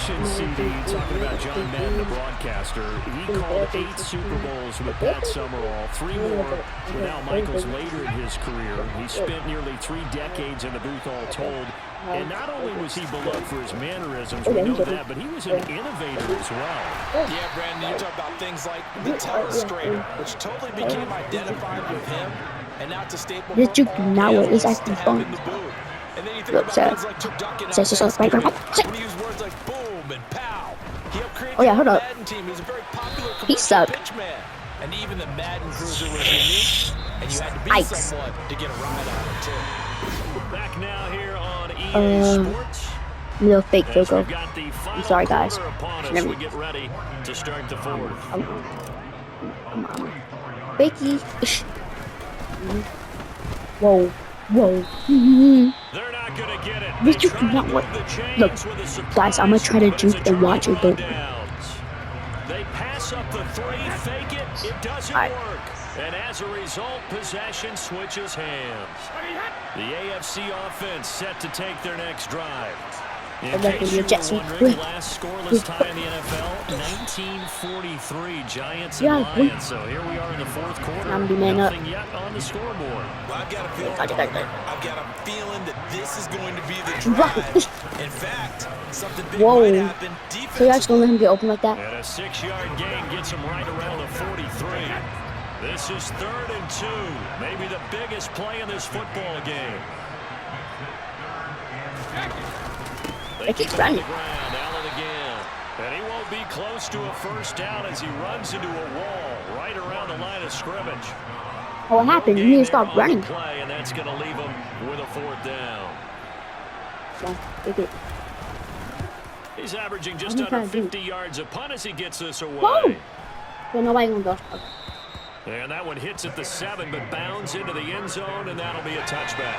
mentioned, CD, talking about John Madden, the broadcaster. He called 8 Super Bowls with Pat Summerall, 3 more with Al Michaels later in his career. He spent nearly 3 decades in the booth all told. And not only was he beloved for his mannerisms, we know that, but he was an innovator as well. Yeah, Brandon, you talk about things like the telestrator, which totally became identified with him, and now it's a staple This juke now is actually fun. And then you think about things like turducken when he used words like boom and pow. He upgraded Oh yeah, hold up. Madden team. He was a very popular He sucked. pitch man. And even the Madden cruiser was unique, and you had to be someone to get a ride on it too. Back now here on EA Sports. Little fake field goal. I'm sorry, guys. Never. We get ready to start the fourth. Come on. Fakey. Whoa. Whoa. They're not gonna get it. This juke did not work. Look, guys, I'm gonna try to juke and watch it go. They pass up the 3, fake it. It doesn't work. And as a result, possession switches hands. The AFC offense set to take their next drive. In case you were wondering, last scoreless tie in the NFL, 1943, Giants and Lions. So here we are in the fourth quarter. Nothing yet on the scoreboard. Well, I've got a feeling that this is going to be the drive. In fact, something big might happen. So you're just gonna let him get open like that? And a 6-yard gain gets him right around the 43. This is 3rd and 2. Maybe the biggest play in this football game. They keep running. Allen again. And he won't be close to a first down as he runs into a wall right around the line of scrimmage. What happened? He need to stop running. Play, and that's going to leave him with a 4th down. He's averaging just under 50 yards a punt as he gets this away. Whoa! Well, nobody gonna go. And that one hits at the 7, but bounds into the end zone, and that'll be a touchback.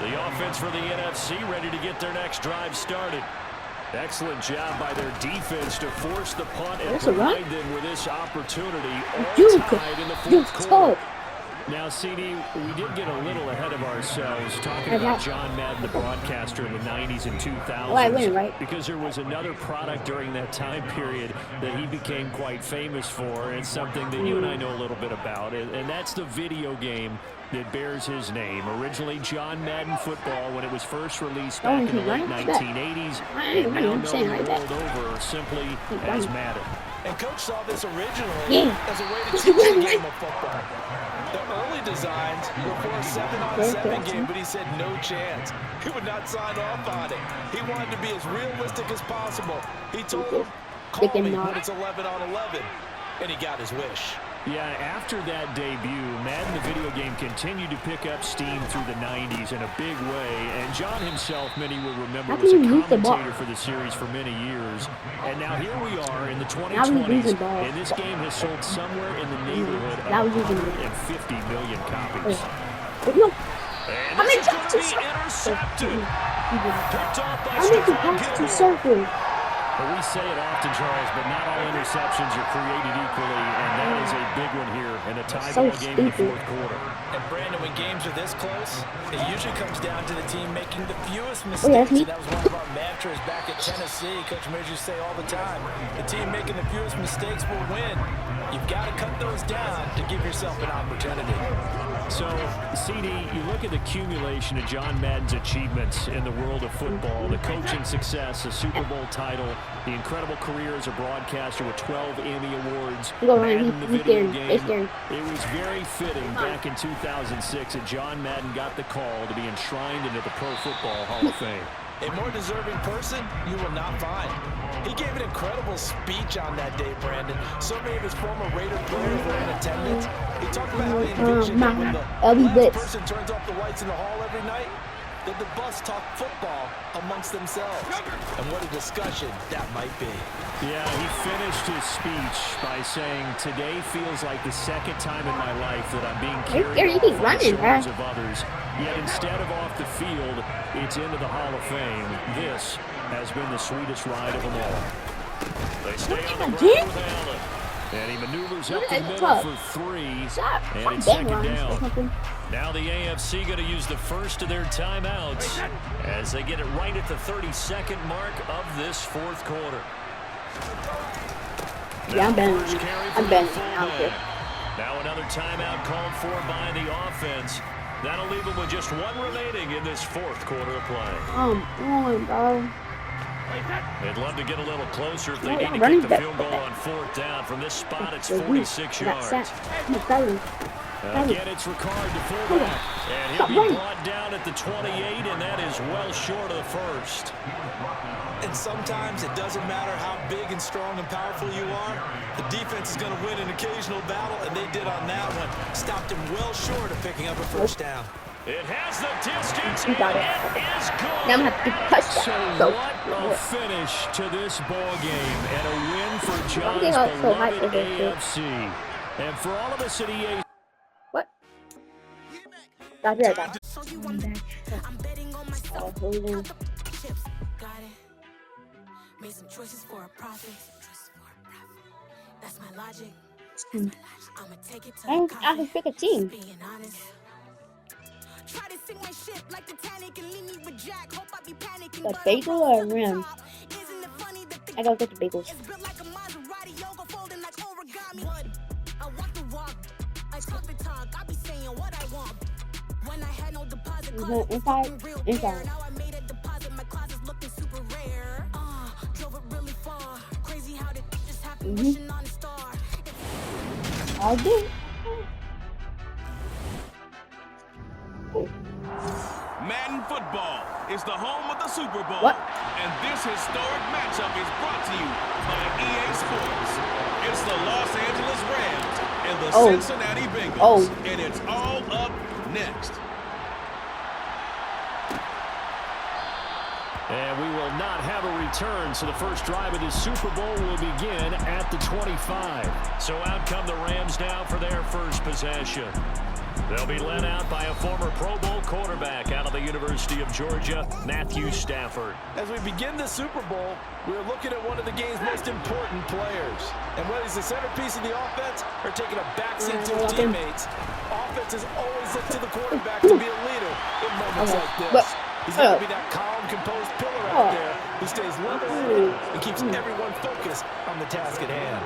The offense for the NFC ready to get their next drive started. Excellent job by their defense to force the punt and provide them with this opportunity. All tied in the fourth quarter. Now, CD, we did get a little ahead of ourselves talking about John Madden, the broadcaster in the 90s and 2000s, because there was another product during that time period that he became quite famous for, and something that you and I know a little bit about, and that's the video game that bears his name. Originally John Madden Football when it was first released back in the late 1980s, and now known the world over simply as Madden. And Coach saw this originally as a way to teach the game of football. The early designs were for a 7-on-7 game, but he said no chance. He would not sign off on it. He wanted to be as realistic as possible. He told him, call me when it's 11-on-11, and he got his wish. Yeah, after that debut, Madden the video game continued to pick up steam through the 90s in a big way, and John himself, many will remember, was a commentator for the series for many years. And now here we are in the 2020s, and this game has sold somewhere in the neighborhood of 150 million copies. And this is going to be intercepted. Picked off by Stephon Gilmore. But we say it often, Charles, but not all interceptions are created equally, and that is a big one here in a tie ball game in the fourth quarter. And Brandon, when games are this close, it usually comes down to the team making the fewest mistakes. And that was one of our mantras back at Tennessee. Coach Midge used to say all the time, the team making the fewest mistakes will win. You've got to cut those down to give yourself an opportunity. So, CD, you look at the accumulation of John Madden's achievements in the world of football, the coaching success, the Super Bowl title, the incredible career as a broadcaster with 12 Emmy Awards, Madden the video game. It was very fitting back in 2006 that John Madden got the call to be enshrined into the Pro Football Hall of Fame. A more deserving person you will not find. He gave an incredible speech on that day, Brandon. So many of his former Raider players were in attendance. He talked about how he envisioned that when the last person turns off the lights in the hall every night, that the bus talk football amongst themselves. And what a discussion that might be. Yeah, he finished his speech by saying, today feels like the second time in my life that I'm being carried off the shoulders of others. Yet instead of off the field, it's into the Hall of Fame. This has been the sweetest ride of them all. They stay on the ground with Allen. And he maneuvers Look up the at middle Club. for 3. Stop. And it's Stop second bang down. lines. Now the AFC going to use the first of their timeouts as they get it right at the 32nd mark of this fourth quarter. Yeah, I'm banging. I'm banging. I don't care. Now another timeout called for by the offense. That'll leave them with just 1 remaining in this fourth quarter of play. Come on, bro. They'd love to get a little closer if they Yeah, need to running get the back. field goal on 4th down. From this spot, it's They're 46 weak. I got yards. sacked. Again, it's Ricard to fullback. And he'll be brought down at the 28, and that is well short of the first. And sometimes it doesn't matter how big and strong and powerful you are. The defense is going to win an occasional battle, and they did on that one. Stopped him well short of picking up a first down. It has the distance, You got and it. it is good. Now I'm going to have to touch So that. what a finish to this ball game, and a win for John's they are so hyped beloved with this AFC. And for all of us at EA. What? Got here, I got it. Made some choices for a profit. That's my logic. I'ma take it to I can pick a team. being honest. Try to sink my ship like Titanic and leave me with Jack. Hope I be panicking. The but bagel I'm or close to the rim? top. Isn't it funny that I gotta get the bagels. it's built like a Maserati, yoga folding like origami. What? I walk the walk. I talk the talk. I be saying what I want. When I had no deposit, cause Inside, real inside. bare. Now I made a deposit. My closet's looking super rare. Drove it really far. Crazy how did just happen. Wishing on a star. I'll do. Madden football is the home of the Super Bowl. What? And this historic matchup is brought to you by EA Sports. It's the Los Angeles Rams and the Cincinnati Bengals. And it's all up next. And we will not have a return, so the first drive of this Super Bowl will begin at the 25. So out come the Rams now for their first possession. They'll be led out by a former Pro Bowl quarterback out of the University of Georgia, Matthew Stafford. As we begin the Super Bowl, we're looking at one of the game's most important players. And whether he's the centerpiece of the offense or taking a backseat to his teammates, offenses always look to the quarterback to be a leader in moments like this. He's got to be that calm, composed pillar out there who stays level-headed and keeps everyone focused on the task at hand.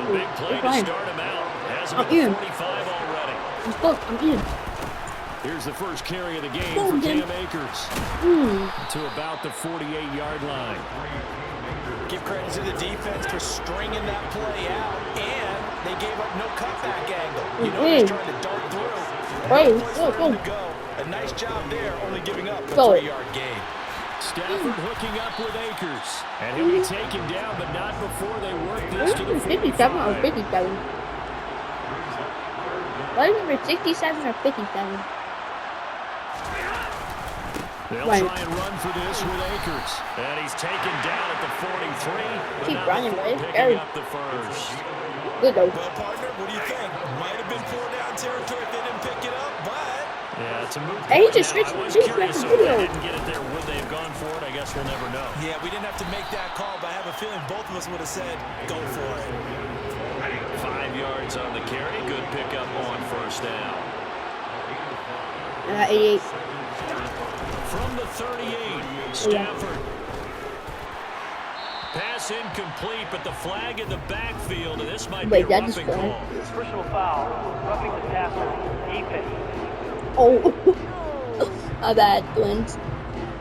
A big play to start him out. Has him at the 45 already. I'm in. Here's the first carry of the game for Cam Akers to about the 48-yard line. Give credit to the defense for stringing that play out, and they gave up no cutback angle. You know he's trying to dart through. Go. A nice job there, only giving up a 3-yard gain. Stafford hooking up with Akers. And he'll be taken down, but not before they work this to the 57 or 45. 57? What is number 67 or 57? They'll try and run for this with Akers. And he's taken down at the 43. Keep but running, not right? before Scary. picking up the first. Good though. Well, partner, what do you think? Might have been 4-down territory if they didn't pick it up, but Yeah, it's a move. Hey, he just now. switched- I was he curious switched if the they video. didn't get it there. Would they have gone for it? I guess we'll never know. yeah, we didn't have to make that call, but I have a feeling both of us would have said, go for it. 5 yards on the carry. Good pickup on first down. 88. From the 38, Stafford. Pass incomplete, but the flag in the backfield, and this might be a that is roughing call. Personal foul, roughing the passer, defense. Oh. My bad, twins.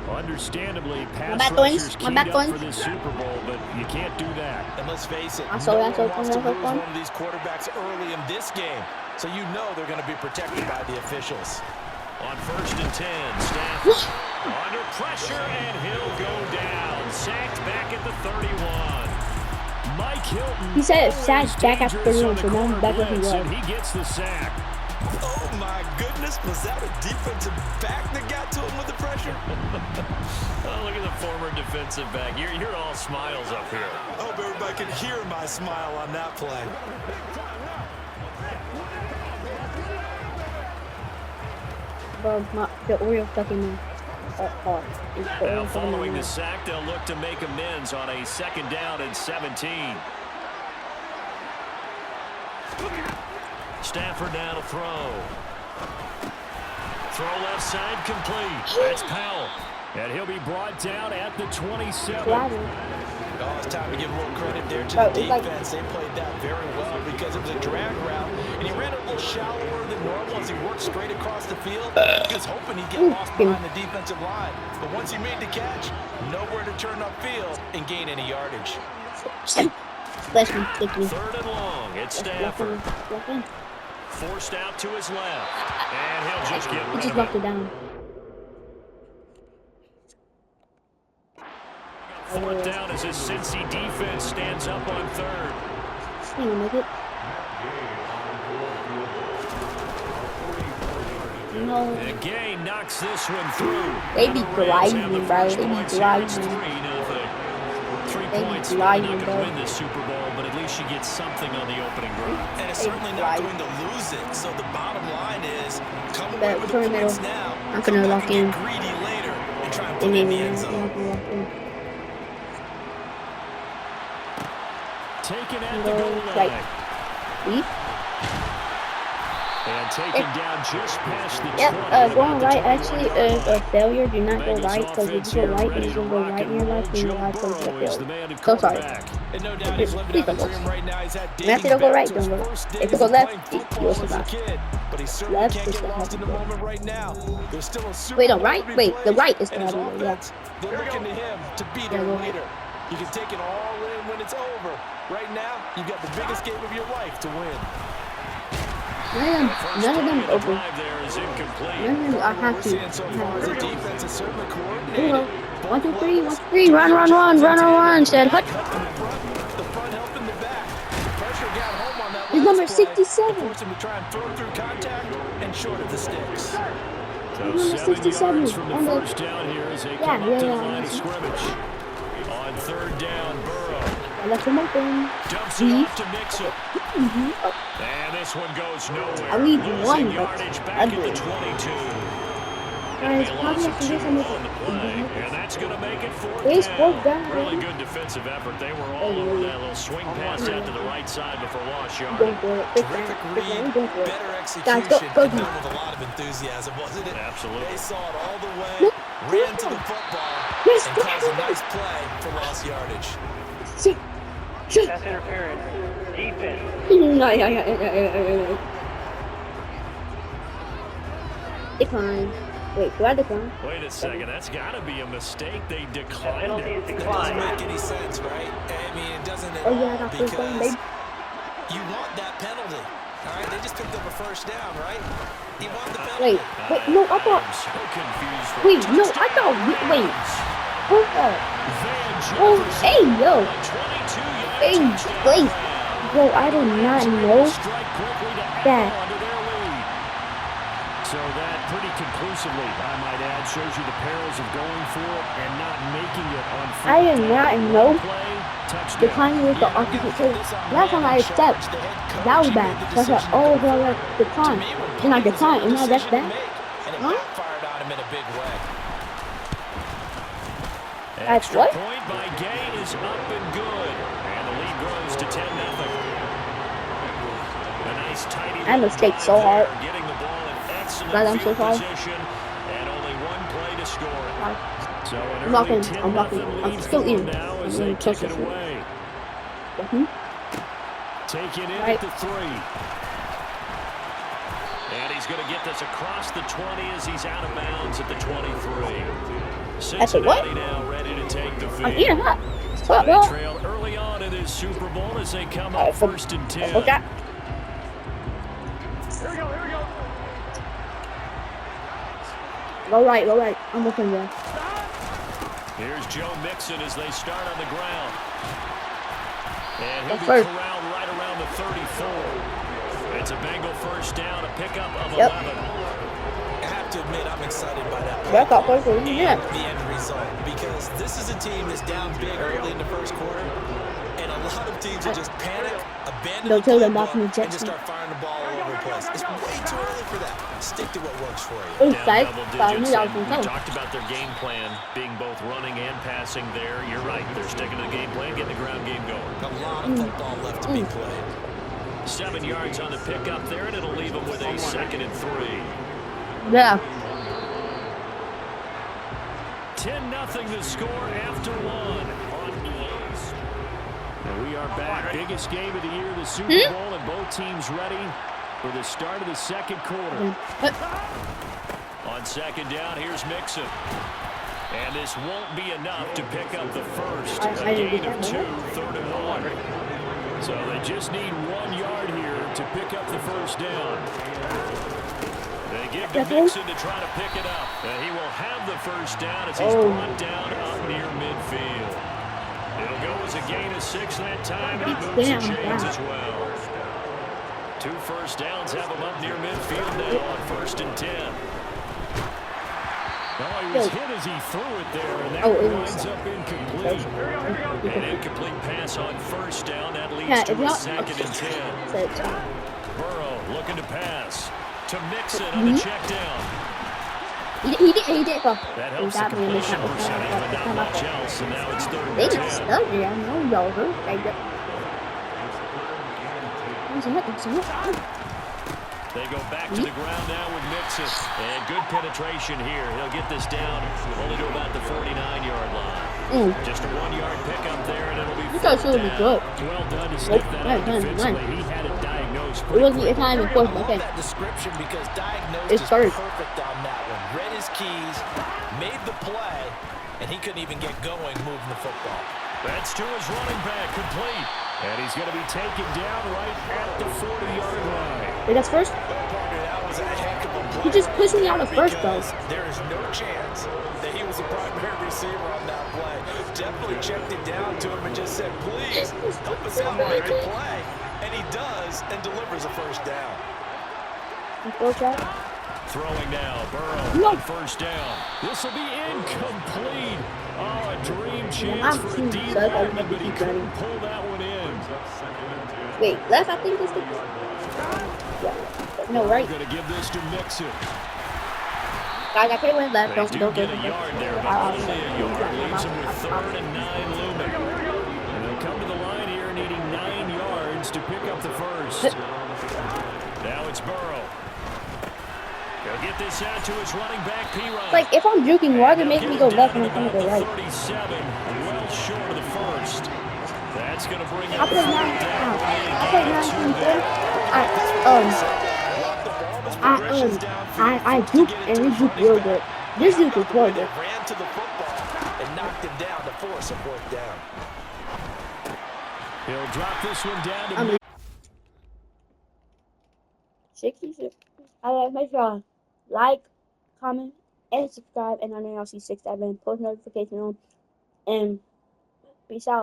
Understandably, pass bad, twins. rushers My keyed bad, up twins. for this Super Bowl, but you can't do that. And let's face it, I saw no that, one so wants to that's lose fun. one of these quarterbacks early in this game. So you know they're going to be protected by the officials. On 1st and 10, Stafford under pressure, and he'll go down. Sacked back at the 31. Mike Hilton. He said it's always sacked back after dangerous 31, on the so now he's back corner where he blitz, was. and he gets the sack. Oh, my goodness. Was that a defensive back that got to him with the pressure? Oh, look at the former defensive back. You're all smiles up here. I hope everybody can hear my smile on that play. Bro, the Oreo fucking man. Now following the sack, they'll look to make amends on a 2nd down and 17. Stafford now to throw. Throw left side complete. That's Powell. And he'll be brought down at the 27. Oh, it's time to give a little credit there to the defense. They played that very well because it was a drag route, and he ran a little shallower than normal as he worked straight across the field. He was hoping he'd get lost behind the defensive line. But once he made the catch, nowhere to turn upfield and gain any yardage. Third and long. It's Stafford. Forced out to his left. And he'll just get rid of it. Down. Fourth down as his Cincy defense stands up on third. No. And Gay knocks this one through. They be gliding, bro. They be gliding. 3 points not going to win this Super Bowl, but at least she gets something on the opening drive. And it's certainly not going to lose it. So the bottom line is, come away with the points now. I'm gonna lock in. Greedy later and try and put it in the end zone. Taken at the goal line. And taken down just past the 20. Going right actually is a failure. Do not go right, because if you go right and you don't go right in your life, then you're not going to fail. So sorry. And no doubt he's living out the dream right now. He's had if you don't go right, don't go right. If you go left, you will survive. But he certainly can't get lost in the moment right now. There's still a Super Wait, no, right? Wait, the right is the yeah. They're looking to him to be their leader. You can take it all in when it's over. Right now, you've got the biggest game of your life to win. None of them open. None of them are happy. The defense is certainly coordinated. 1, 2, 3, 1, 2, 3. Run. Said hut. The front helping the back. Pressure got home on that. He's number 67. Forced him to try and throw through contact and short of the sticks. So 7 yards from the first down here as they come up to the line of scrimmage. On third down, Burrow. Left him open. Dumps it off to Mixon. And this one goes nowhere. I need one, yardage back at the 22. Guys, probably have to do something. And that's going to make it 4th down. Really good defensive effort. They were all over that little swing pass out to the right side before lost yard. Terrific read, better execution, and done with a lot of enthusiasm, wasn't it? Absolutely. They saw it all the way, ran to the football, and caused a nice play for lost yardage. Pass interference. Defense. Decline. Wait, do I decline? Wait a second. That's got to be a mistake. They declined Penalty it. is It declined. doesn't make any sense, right? I mean, it doesn't at Oh, all, yeah, I got first down, because babe. you want that penalty. All right, they just picked up a first down, right? You want the penalty. Wait, no, I thought. I'm so confused. Wait, no, I thought. Wait. Hold up. Oh, hey, yo. Hey, wait. Bro, I did not know that. So that pretty conclusively, I might add, shows you the perils of going for it and not making it on fourth I did not know play. declining with the offensive. Last time I stepped, that was bad. So I said, oh, well, let's decline. Then I declined, and now that's bad. Huh? Fired on him in a big way. That's what? Point by Gay is up and good. And the lead grows to 10-0. A nice tidy I mistake so hard. getting the ball in excellent I'm so field sorry. position and only one play to score. So an I'm locking. early I'm locking. 10-0 I'm lead still for in. them now I'm as in they kick it close. away. Taken in Right. at the 3. And he's going to get this across the 20 as he's out of bounds at the 23. Cincinnati now ready to take the field. I'm eating hot. They trail early on in this Super Bowl as they come up 1st and 10. Okay. Here we go. Go right. I'm looking there. Here's Joe Mixon as they start on the ground. And he'll be First. corralled right around the 34. It's a Bengal first down, a pickup of 11. Yep. I have to admit, I'm excited by that play. Back up, first. And Yeah. the end result, because this is a team that's down big early in the first quarter, and a lot of teams will just panic, abandon Don't the tell them playbook, about the and just Jackson. start firing the ball all over the place. It's way too early for that. Stick to what works for you. Ooh, Down guys. double Sorry, digits, I and was we gonna tell. talked about their game plan being both running and passing there. You're right. They're sticking to the game plan, getting the ground game going. A lot of football left to be played. 7 yards on the pickup there, and it'll leave him with a 2nd and 3. Yeah. 10-0 the score after 1. And we are back. Biggest game of the year, the Super Bowl, and both teams ready for the start of the 2nd quarter. On 2nd down, here's Mixon. And this won't be enough to pick up the first. A gain of 2, 3rd and 1. So they just need 1 yard here to pick up the first down. They give to Mixon to try to pick it up. And he will have the first down as he's brought down up near midfield. It'll go as a gain of 6 that time, and he moves the chains as well. 2 first downs have him up near midfield now on 1st and 10. Oh, he was hit as he threw it there, and that winds up incomplete. An incomplete pass on 1st down. That leads to a 2nd and 10. Burrow looking to pass to Mixon on the check down. He did go. That helps the completion percentage, but not much else, and now it's 3rd and 10. They go back to the ground now with Mixon. And good penetration here. He'll get this down only to about the 49-yard line. Just a 1-yard pickup there, and it'll be good. Well done to sniff that out defensively. He had it diagnosed pretty quickly. I love that description because diagnosed is perfect on that one. Read his keys, made the play, and he couldn't even get going moving the football. That's to his running back, complete. And he's going to be taken down right at the 40-yard line. Wait, that's first? He just pushed me out of first, though. There is no chance that he was a primary receiver on that play. Definitely checked it down to him and just said, please, help us out on the play. And he does and delivers a first down. Throwing now, Burrow on 1st down. This will be incomplete. Oh, a dream chance for a deep opening, but he couldn't pull that one in. Wait, left, I think this is... Yeah. No, right. Going to give this to Mixon. Guys, I could have went left. They do get a yard there, but only a yard. Leaves him with 3rd and 9 looming. And they'll come to the line here needing 9 yards to pick up the first. Now it's Burrow. He'll get this out to his running back, P-Ryan. Like, if I'm juking, why they make me go left and I'm going to go right? 37, well short of the first. That's going to bring it I played 9 I juked and he juked real good. This juke is real good. Ran to the football and knocked him down to force a 4th down. He'll drop this one down to 66. Make sure like, comment, and subscribe, and I'll see 6, 7, post notification on, and peace out.